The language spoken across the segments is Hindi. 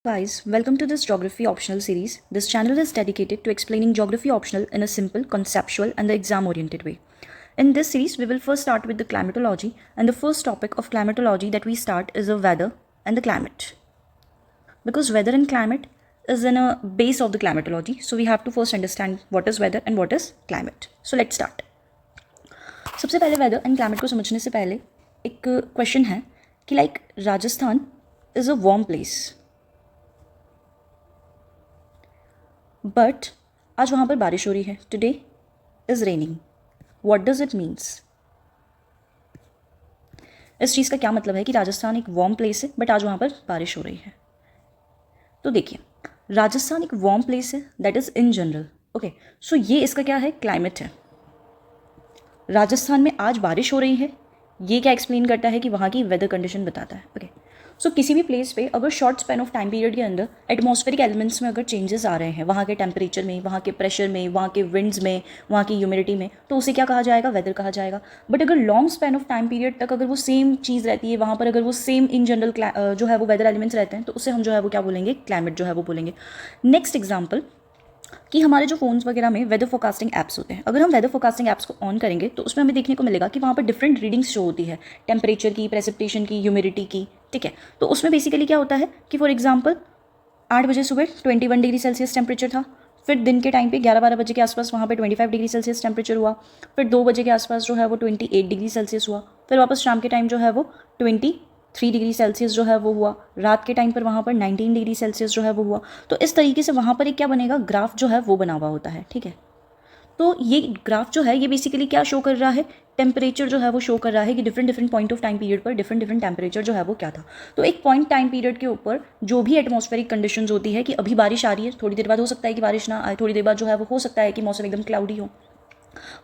Guys, welcome to this geography optional series. This channel is dedicated to explaining geography optional in a simple, conceptual, and the exam oriented way. In this series, we will first start with the climatology, and the first topic of climatology that we start is the weather and the climate. Because weather and climate is in a base of the climatology, so we have to first understand what is weather and what is climate. So let's start. सबसे पहले वेदर एंड क्लाइमेट को समझने से पहले एक क्वेश्चन है कि like Rajasthan is a warm place, but आज वहाँ पर बारिश हो रही है. Today is raining. What does it means? इस चीज़ का क्या मतलब है कि राजस्थान एक वार्म प्लेस है बट आज वहाँ पर बारिश हो रही है. तो देखिए, राजस्थान एक वार्म प्लेस है, that is in general. Okay, so ये इसका क्या है? क्लाइमेट है. राजस्थान में आज बारिश हो रही है, ये क्या एक्सप्लेन करता है कि वहाँ की वेदर कंडीशन बताता है. ओके, सो किसी भी प्लेस पे अगर short span of time period के अंदर एटमॉस्फेरिक एलिमेंट्स में अगर चेंजेस आ रहे हैं, वहाँ के टेम्परेचर में, वहाँ के प्रेशर में, वहाँ के विंड्स में, वहाँ की ह्यूमिडिटी में, तो उसे क्या कहा जाएगा? वेदर कहा जाएगा. बट अगर long span of time period तक अगर वो सेम चीज़ रहती है, वहाँ पर अगर वो सेम इन जनरल जो है वो वेदर एलिमेंट्स रहते हैं, तो उसे हम जो है वो क्या बोलेंगे? क्लाइमेट जो है वो बोलेंगे. नेक्स्ट एग्जाम्पल कि हमारे जो फ़ोन्स वगैरह में वेदर फोरकास्टिंग ऐप्स होते हैं, अगर हम वेदर फोरकास्टिंग ऐप्स को ऑन करेंगे तो उसमें हमें देखने को मिलेगा कि वहाँ पर डिफरेंट रीडिंग्स शो होती है, टेम्परेचर की, प्रेसिपिटेशन की, ह्यूमिडिटी की. ठीक है, तो उसमें बेसिकली क्या होता है कि फॉर एग्जाम्पल 8 बजे सुबह 21 डिग्री सेल्सियस टेम्परेचर था, फिर दिन के टाइम पे 11-12 बजे के आसपास वहाँ पे 25 डिग्री सेल्सियस टेम्परेचर हुआ, फिर 2 बजे के आसपास जो है वो 28 डिग्री सेल्सियस हुआ, फिर वापस शाम के टाइम जो है वो 23 डिग्री सेल्सियस जो है वो हुआ, रात के टाइम पर वहाँ पर 19 डिग्री सेल्सियस जो है वो हुआ. तो इस तरीके से वहाँ पर एक क्या बनेगा? ग्राफ जो है वो बना हुआ होता है. ठीक है, तो ये ग्राफ जो है ये बेसिकली क्या शो कर रहा है? टेम्परेचर जो है वो शो कर रहा है कि different different point of time period पर डिफरेंट डिफरेंट टेम्परेचर जो है वो क्या था. तो एक पॉइंट टाइम पीरियड के ऊपर जो भी एटमॉस्फेरिक कंडीशंस होती है कि अभी बारिश आ रही है, थोड़ी देर बाद हो सकता है कि बारिश ना आए, थोड़ी देर बाद जो है वो हो सकता है कि मौसम एकदम क्लाउडी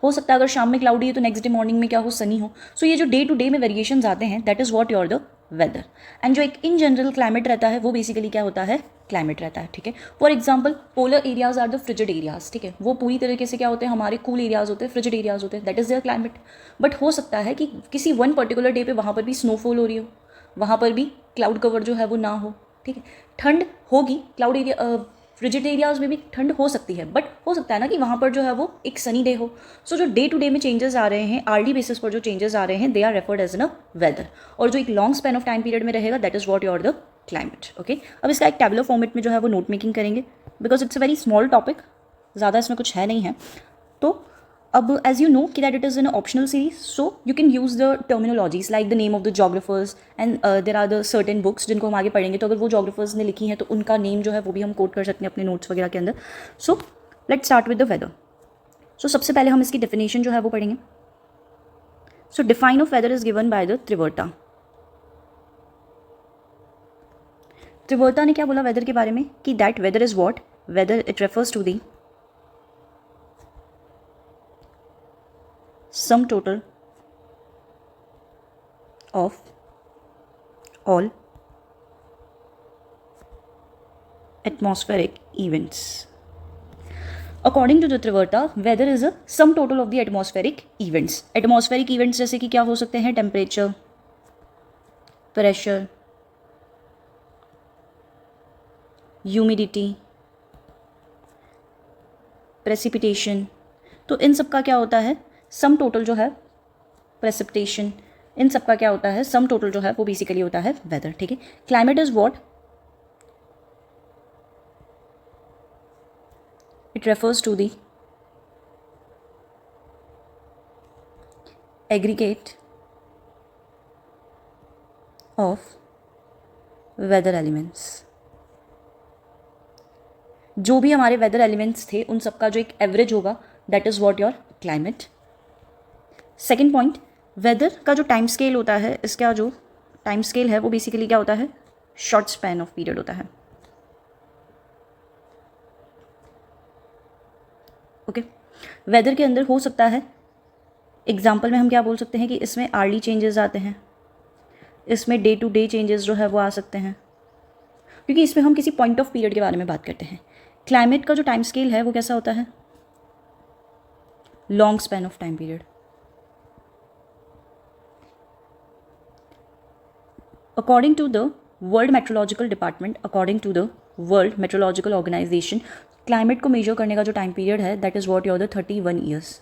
हो सकता है अगर शाम में क्लाउडी है तो नेक्स्ट डे मॉर्निंग में क्या हो? सनी हो. सो ये जो डे टू डे में वेरिएशंस आते हैं, that is what your the weather. And जो एक इन जनरल क्लाइमेट रहता है वो बेसिकली क्या होता है? क्लाइमेट रहता है. ठीक है, for example polar areas are the frigid areas. ठीक है, वो पूरी तरीके से क्या होते हैं? हमारे कूल एरियाज होते हैं, फ्रिजिड एरियाज होते हैं, that is their climate. But हो सकता है कि किसी वन पर्टिकुलर डे पे वहाँ पर भी स्नोफॉल हो रही हो, वहाँ पर भी क्लाउड कवर जो है वो ना हो. ठीक है, ठंड होगी, क्लाउड एरिया फ्रिजिड एरियाज में भी ठंड हो सकती है, बट हो सकता है ना कि वहाँ पर जो है वो एक सनी डे हो. सो जो डे टू डे में चेंजेस आ रहे हैं, आरडी बेसिस पर जो चेंजेस आ रहे हैं, they are referred as an weather. और जो एक long span of time period में रहेगा, that is what your the climate. Okay, अब इसका एक टैबुलर फॉर्मेट में जो है वो नोट मेकिंग करेंगे, because it's a very small topic, ज़्यादा इसमें कुछ है नहीं है. तो अब एज यू नो कि that it is in optional series, so you can use the terminologies like the name of the geographers and there are the certain books जिनको हम आगे पढ़ेंगे. तो अगर वो जोग्राफर्स ने लिखी हैं तो उनका नेम जो है वो भी हम कोट कर सकते हैं अपने नोट्स वगैरह के अंदर. So let's start with the weather. So सबसे पहले हम इसकी डेफिनेशन जो है वो पढ़ेंगे. So define of weather is given by the Trewartha. Trewartha ने क्या बोला वेदर के बारे में कि that weather is what? Weather it refers to the sum total of all atmospheric events. According to the Triverta, weather is a sum total of the atmospheric events. Atmospheric events जैसे कि क्या हो सकते हैं? Temperature, pressure, humidity, precipitation. तो इन सब का क्या होता है? सम टोटल जो है, प्रेसिपिटेशन, इन सब का क्या होता है? सम टोटल जो है वो बेसिकली होता है वेदर. ठीक है, climate is what? It refers to the aggregate of weather elements. जो भी हमारे वेदर एलिमेंट्स थे उन सबका जो एक एवरेज होगा, that is what your climate. Second point, weather का जो टाइम स्केल होता है, इसका जो टाइम स्केल है वो बेसिकली क्या होता है? शॉर्ट स्पैन ऑफ पीरियड होता है. ओके, वेदर के अंदर हो सकता है, एग्जाम्पल में हम क्या बोल सकते हैं कि इसमें आर्ली चेंजेस आते हैं, इसमें डे टू डे चेंजेस जो है वो आ सकते हैं, क्योंकि इसमें हम किसी पॉइंट ऑफ पीरियड के बारे में बात करते हैं. क्लाइमेट का जो टाइम स्केल है वो कैसा होता है? Long span of time period. According to the world meteorological department according to the world meteorological organisation climate को मेजर करने का जो टाइम पीरियड है that is what your the 31 years.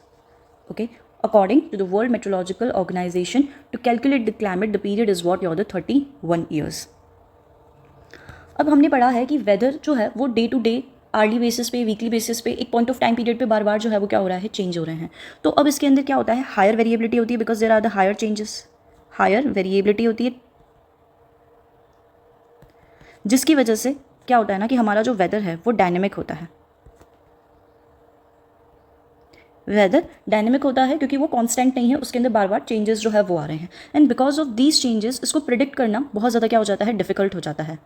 Okay, according to the World Meteorological Organization, to calculate the climate, the period is what? Your the 31 years. अब हमने पढ़ा है कि वेदर जो है वो day to day, hourly basis पे, वीकली बेसिस पे, एक पॉइंट ऑफ टाइम पीरियड पे बार बार जो है वो क्या हो रहा है, चेंज हो रहे हैं. तो अब इसके अंदर क्या होता है, हायर वेरिएबिलिटी होती है because there are the higher changes. Higher variability होती है जिसकी वजह से क्या होता है ना कि हमारा जो वेदर है वो डायनेमिक होता है. वेदर डायनेमिक होता है क्योंकि वो कांस्टेंट नहीं है, उसके अंदर बार बार चेंजेस जो है वो आ रहे हैं. And because of these changes इसको प्रिडिक्ट करना बहुत ज़्यादा क्या हो जाता है, डिफिकल्ट हो जाता है.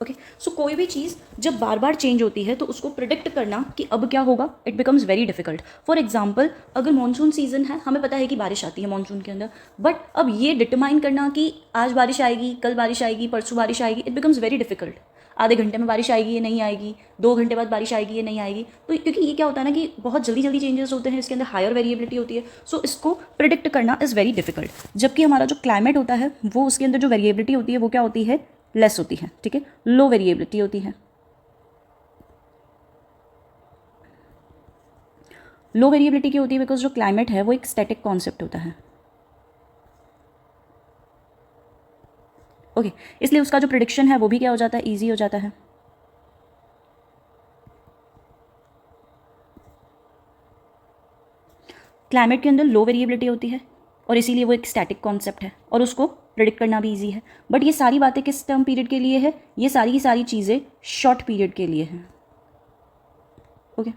ओके, सो कोई भी चीज़ जब बार बार चेंज होती है तो उसको प्रिडिक्ट करना कि अब क्या होगा, it becomes very difficult. For example, अगर मानसून सीजन है, हमें पता है कि बारिश आती है मानसून के अंदर, बट अब ये डिटरमाइन करना कि आज बारिश आएगी, कल बारिश आएगी, परसों बारिश आएगी, इट बिकम्स वेरी डिफिकल्ट. आधे घंटे में बारिश आएगी, ये नहीं आएगी, 2 घंटे बाद बारिश आएगी, ये नहीं आएगी. तो क्योंकि ये क्या होता है ना कि बहुत जल्दी जल्दी चेंजेस होते हैं, इसके अंदर हायर वेरिएबिलिटी होती है, सो इसको प्रिडिक्ट करना इज़ वेरी डिफिकल्ट. जबकि हमारा जो क्लाइमेट होता है वो उसके अंदर जो वेरिएबिलिटी होती है वो क्या होती है, लेस होती है. ठीक है, लो वेरिएबिलिटी होती है. लो वेरिएबिलिटी की होती है बिकॉज जो क्लाइमेट है वो एक स्टैटिक कॉन्सेप्ट होता है. ओके, इसलिए उसका जो प्रिडिक्शन है वो भी क्या हो जाता है, ईजी हो जाता है. क्लाइमेट के अंदर लो वेरिएबिलिटी होती है और इसीलिए वो एक स्टैटिक कॉन्सेप्ट है और उसको प्रिडिक्ट करना भी ईजी है. बट ये सारी बातें किस टर्म पीरियड के लिए है, ये सारी की सारी चीज़ें शॉर्ट पीरियड के लिए हैं. Okay,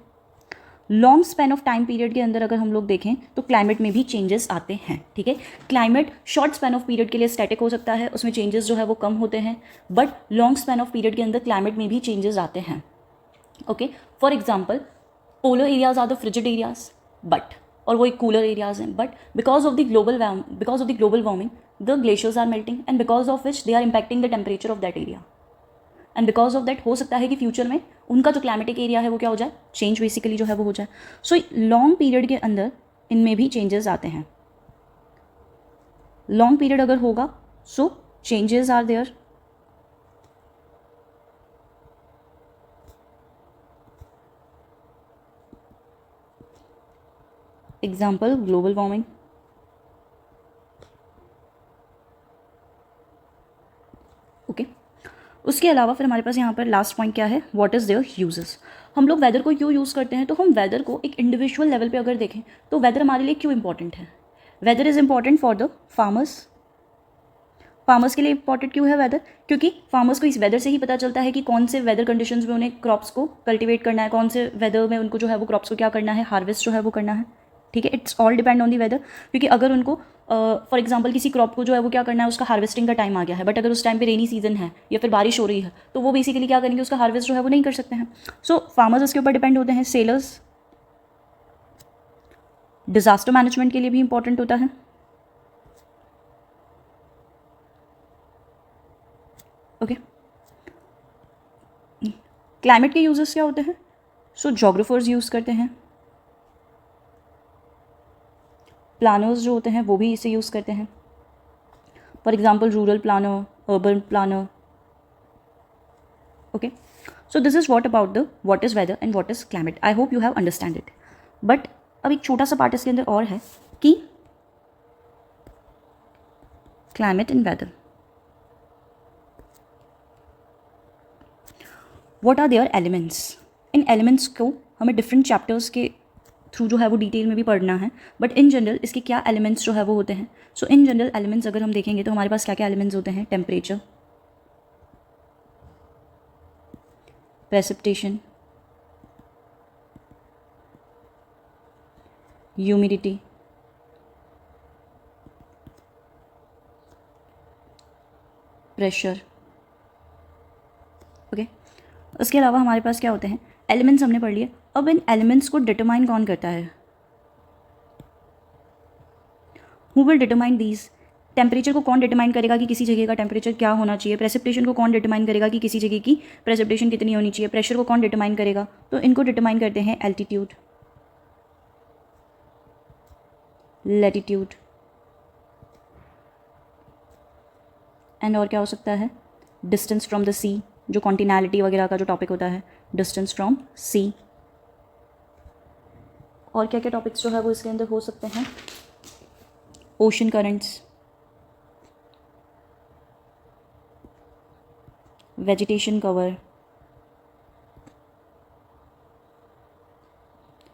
long span of time period के अंदर अगर हम लोग देखें तो क्लाइमेट में भी चेंजेस आते हैं. ठीक है, climate short span of period के लिए स्टैटिक हो सकता है, उसमें चेंजेस जो है वो कम होते हैं, but long span of period के अंदर क्लाइमेट में भी चेंजेस आते हैं. Okay, for example, polar areas are the frigid areas, but और वो एक कूलर एरियाज हैं, but because of the global warming the glaciers are melting and because of which they are impacting the temperature of that area. And because of that हो सकता है कि फ्यूचर में उनका जो क्लाइमेटिक एरिया है वो क्या हो जाए, चेंज बेसिकली जो है वो हो जाए. सो लॉन्ग पीरियड के अंदर इनमें भी चेंजेस आते हैं. लॉन्ग पीरियड अगर होगा so changes are there. Example, global warming. Okay, उसके अलावा फिर हमारे पास यहाँ पर लास्ट पॉइंट क्या है, व्हाट इज़ देयर यूजेस. हम लोग वेदर को क्यों यूज़ करते हैं, तो हम वेदर को एक इंडिविजुअल लेवल पे अगर देखें तो वेदर हमारे लिए क्यों इंपॉर्टेंट है. Weather is important for the farmers. Farmers के लिए इंपॉर्टेंट क्यों है वेदर, क्योंकि फार्मर्स को इस वेदर से ही पता चलता है कि कौन से वेदर कंडीशंस में उन्हें क्रॉप्स को कल्टीवेट करना है, कौन से वेदर में उनको जो है वो क्रॉप्स को क्या करना है, हार्वेस्ट जो है वो करना है. ठीक है, it's all depend on the weather. क्योंकि अगर उनको फॉर एग्जांपल किसी क्रॉप को जो है वो क्या करना है, उसका हार्वेस्टिंग का टाइम आ गया है, बट अगर उस टाइम पे रेनी सीजन है या फिर बारिश हो रही है तो वो बेसिकली क्या करेंगे, उसका हार्वेस्ट जो है वो नहीं कर सकते हैं. सो फार्मर्स इसके ऊपर डिपेंड होते हैं. सेलर्स डिजास्टर मैनेजमेंट के लिए भी इंपॉर्टेंट होता है. ओके, क्लाइमेट के यूजेस क्या होते हैं, सो जोग्राफर्स यूज़ करते हैं, प्लानर्स जो होते हैं वो भी इसे यूज़ करते हैं. For example, rural planner, urban planner. Okay, so this is what is weather and what is climate. I hope you have understand it. But अब एक छोटा सा पार्ट इसके अंदर और है कि climate and weather, what are their elements. इन एलिमेंट्स को हमें डिफरेंट चैप्टर्स के थ्रू जो है वो डिटेल में भी पढ़ना है, बट इन जनरल इसके क्या एलिमेंट्स जो है वो होते हैं. सो इन जनरल एलिमेंट्स अगर हम देखेंगे तो हमारे पास क्या क्या एलिमेंट्स होते हैं, temperature, precipitation, humidity, pressure. Okay, उसके अलावा हमारे पास क्या होते हैं, एलिमेंट्स हमने पढ़ लिए. अब इन एलिमेंट्स को डिटरमाइन कौन करता है, who will determine these. Temperature को कौन डिटरमाइन करेगा कि किसी जगह का टेम्परेचर क्या होना चाहिए. प्रेसिपिटेशन को कौन डिटरमाइन करेगा कि किसी जगह की प्रेसिपिटेशन कितनी होनी चाहिए. प्रेशर को कौन डिटरमाइन करेगा, तो इनको डिटरमाइन करते हैं एल्टीट्यूड, लैटिट्यूड, एंड और क्या हो सकता है, डिस्टेंस फ्रॉम द सी, जो कॉन्टिनैलिटी वगैरह का जो टॉपिक होता है, डिस्टेंस फ्रॉम सी। और क्या क्या टॉपिक्स जो है वो इसके अंदर हो सकते हैं, ocean currents, vegetation cover,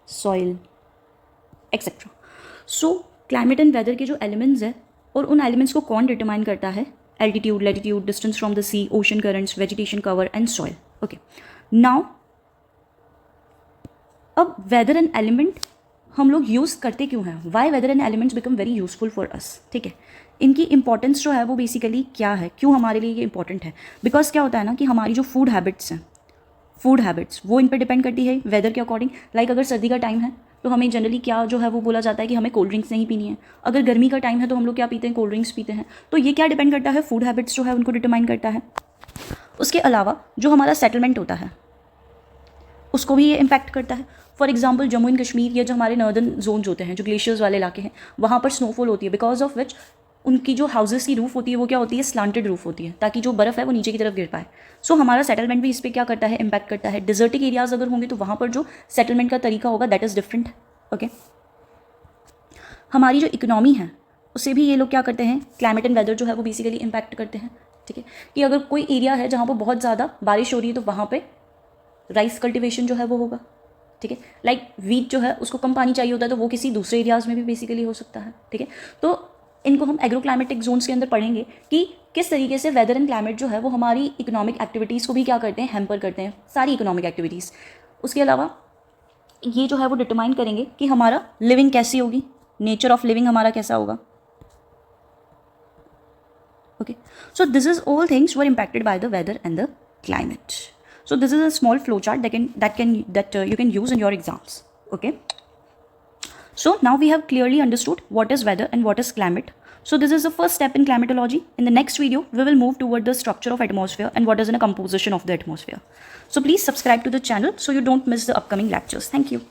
soil etcetera. So climate and weather के जो एलिमेंट्स है और उन एलिमेंट्स को कौन डिटरमाइन करता है, altitude, latitude, distance from the sea, ocean currents, vegetation cover and soil. Okay, now अब वेदर एंड एलिमेंट हम लोग यूज़ करते क्यों हैं, why weather and elements become very useful for us, ठीक है। इनकी इंपॉर्टेंस जो है वो बेसिकली क्या है, क्यों हमारे लिए ये इंपॉर्टेंट है, बिकॉज क्या होता है ना कि हमारी जो फूड हैबिट्स हैं, फूड हैबिट्स वो इन पर डिपेंड करती है वेदर के अकॉर्डिंग। लाइक अगर सर्दी का टाइम है तो हमें जनरली क्या जो है वो बोला जाता है कि हमें कोल्ड ड्रिंक्स नहीं पीनी है। अगर गर्मी का टाइम है तो हम लोग क्या पीते हैं, कोल्ड ड्रिंक्स पीते हैं। तो ये क्या डिपेंड करता है, फूड हैबिट्स जो है उनको डिटरमाइन करता है। उसके अलावा जो हमारा सेटलमेंट होता है उसको भी ये इम्पैक्ट करता है। For example Jammu and Kashmir या जो हमारे नॉर्दर्न जोन होते हैं, जो ग्लेशियर्स वाले इलाके हैं, वहाँ पर स्नोफॉल होती है, बिकॉज ऑफ विच उनकी जो हाउसेस की रूफ होती है वो क्या होती है, स्लांटेड रूफ होती है, ताकि जो बर्फ़ है वो नीचे की तरफ गिर पाए। सो हमारा सेटलमेंट भी इस पर क्या करता है, इम्पैक्ट करता है। डिजर्टिक एरियाज अगर होंगे तो वहाँ पर जो सेटलमेंट का तरीका होगा दैट इज़ डिफरेंट। ओके, हमारी जो इकोनॉमी है उसे भी ये लोग क्या करते हैं, क्लाइमेट एंड वेदर जो है वो बेसिकली इम्पैक्ट करते हैं, ठीक है। कि अगर कोई एरिया है जहाँ पर बहुत ज़्यादा बारिश हो रही है तो वहाँ पे राइस कल्टिवेशन जो है वो होगा, ठीक है। लाइक वीट जो है उसको कम पानी चाहिए होता है तो वो किसी दूसरे एरियाज़ में भी बेसिकली हो सकता है, ठीक है। तो इनको हम एग्रो क्लाइमेटिक जोन्स के अंदर पढ़ेंगे कि किस तरीके से वेदर एंड क्लाइमेट जो है वो हमारी इकोनॉमिक एक्टिविटीज़ को भी क्या करते हैं, हैम्पर करते हैं, सारी इकोनॉमिक एक्टिविटीज़। उसके अलावा ये जो है वो डिटरमाइन करेंगे कि हमारा लिविंग कैसी होगी, नेचर ऑफ लिविंग हमारा कैसा होगा। Okay, so this is all things were impacted by the weather and the climate. So this is a small flowchart that you can use in your exams. Okay. So now we have clearly understood what is weather and what is climate. So this is the first step in climatology. In the next video, we will move toward the structure of atmosphere and what is in a composition of the atmosphere. So please subscribe to the channel so you don't miss the upcoming lectures. Thank you.